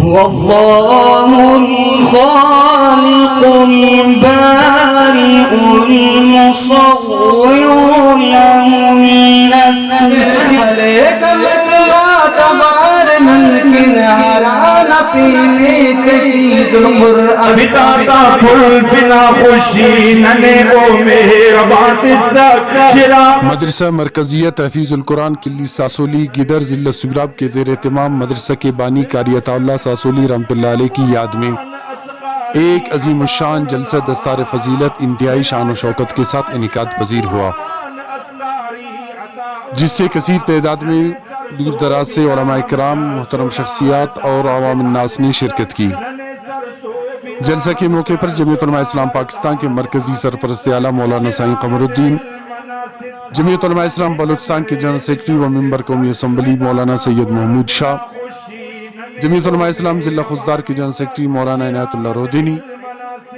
هو الله الخالق البارئ المصور له الأسماء عليك مكما تمار ممكن حرانا پینے تیز القرآن بتاتا پھول بنا خوشی ننے وہ مہربان شرا مدرسہ مرکزیہ تحفیظ القرآن کلی ساسولی گدر ضلع سگراب کے زیر اہتمام مدرسہ کے بانی قاری عطا اللہ ساسولی رحمۃ اللہ علیہ کی یاد میں ایک عظیم الشان جلسہ دستار فضیلت انتہائی شان و شوکت کے ساتھ انعقاد پذیر ہوا، جس سے کثیر تعداد میں دور دراز سے علماء کرام، محترم شخصیات اور عوام الناس نے شرکت کی۔ جلسہ کے موقع پر جمعیت علماء اسلام پاکستان کے مرکزی سرپرست اعلیٰ مولانا سائیں قمر الدین، جمعیت علماء اسلام بلوچستان کے جنرل سیکرٹری و ممبر قومی اسمبلی مولانا سید محمود شاہ، جمعیت علماء اسلام ضلع خضدار کے جنرل سیکرٹری مولانا عنایت اللہ رودینی،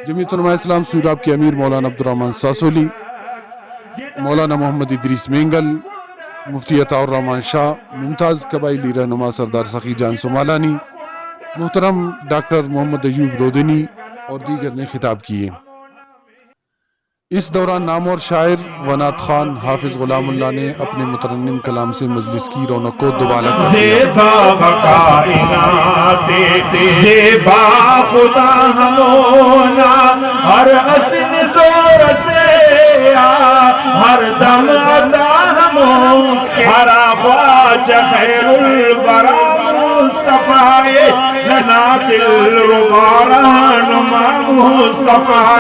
جمعیت علماء اسلام سوراب کے امیر مولانا عبدالرحمن ساسولی، مولانا محمد ادریس مینگل، مفتی عطا الرحمن شاہ، ممتاز قبائلی رہنما سردار سخی جان سمالانی، محترم ڈاکٹر محمد ایوب رودینی اور دیگر نے خطاب کیے۔ اس دوران نامور شاعر ونات خان حافظ غلام اللہ نے اپنے مترنم کلام سے مجلس کی رونق کو دوبالا کر دیا۔ زیبا کائنات زیبا خدا ہمونا ہر حسن زور سے ہر دم عطا ہمون ہر آفاج خیر البرا مصطفیٰ لنا دل رباران مصطفیٰ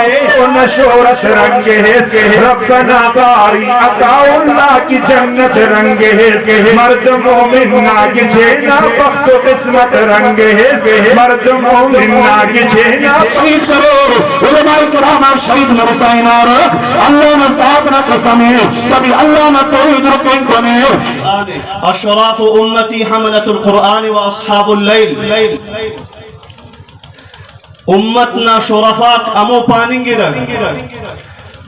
نشورت رنگ ہے ربنا باری عطا اللہ کی جنت رنگ ہے مرد مومن ناگی چھینا بخت و قسمت رنگ ہے مرد مومن ناگی چھینا شہید کرو علماء کرام شہید مرسائن رکھ اللہ نے صاحب نہ قسمے کبھی اللہ نہ توحید رکھیں بنے اشراف امتی حملت القرآن و اصحاب اللیل امتنا شرفات امو پانی گرن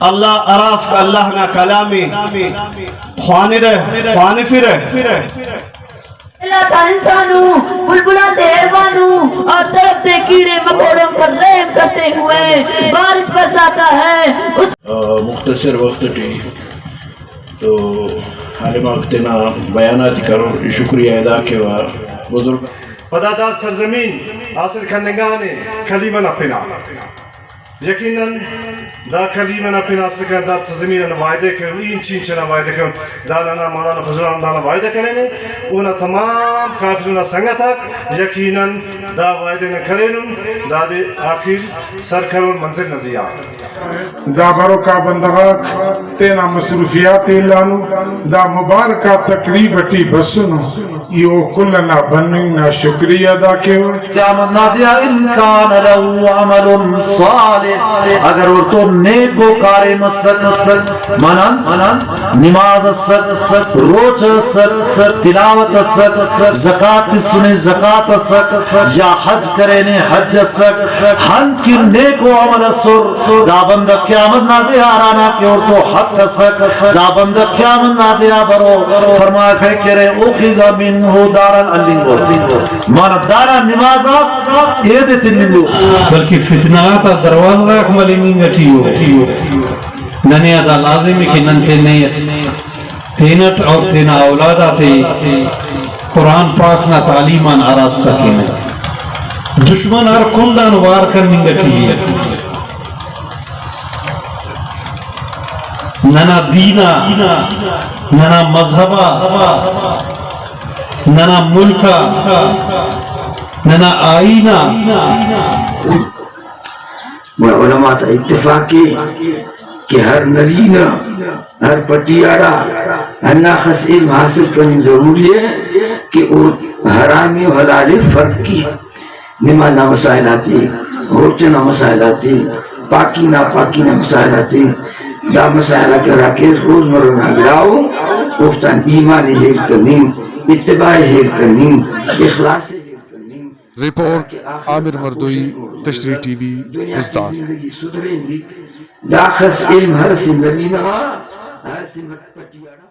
اللہ عراف اللہ نا کلامی خوانی فرے اللہ تا انسانوں بلبلہ دیوانوں اور تڑپتے کیڑے مکوڑوں پر رحم کرتے ہوئے بارش برساتا ہے۔ مختصر وقت ٹی تو حالما وقتنا بیانات کرو شکریہ ادا کے بزرگ پدادات سرزمین حاصل کرنگانے کلیمہ نہ پنا یقیناً دا کلیمہ نہ پنا حاصل کرنے دات سرزمین نہ وعدے کرن این چین چنا وعدے کرن دالانا مولانا فضلان دانا وعدے کرنے اونا تمام کافرون سنگا تک یقیناً دا وعدے نہ کرن دا دے آخر سرکرون منزل نزیہ دا برکا بندگا تینا مصروفیات لانو دا مبارکہ تقریب ٹی بسنو یہ کلنا بنینا شکریہ ادا کیو قیامت نادیا انکان لہو عمل صالح اگر وہ تو نیکو کارے مسد منن نماز اسد روچ اسد تلاوت اسد زکاة سنے زکاة اسد یا حج کرے نے حج اسد ہن کی نیکو عمل سر دا بندہ قیامت نادیا آرانا کی اور تو حق اسد دا بندہ قیامت نادیا برو فرمائے فکرے اخیدہ منہو دارا اللنگو مانا دارا نمازا یہ دیتی ننگو بلکہ فتنات دروازہ اکملی منگا ٹیو ننے ادا لازمی کہ ننتے نیت تینٹ اور تینا اولادا تے قرآن پاک نا تعلیمان آراستہ کینا دشمن ہر کنڈان وار کر منگا ٹیو ننا دینا ننا مذہبا ننا ملکا ننا آئینہ علماء تا اتفاقی کہ ہر نرینہ ہر پٹیارہ ہر ناخص علم حاصل کرنی ضروری ہے کہ حرامی و حلال فرق کی نمانا مسائل آتی روچنا مسائل آتی پاکی نا پاکی نا مسائل آتی دا مسائل کے راکیز روز مرو ناگراؤ افتان ایمان ہیل کرنین اتباع ہیل کرنین اخلاص ہیل کرنین رپورٹ عامر مردوئی تشریح ٹی وی خضدار داخل علم ہر سندگی نہ ہر سمت پٹیارہ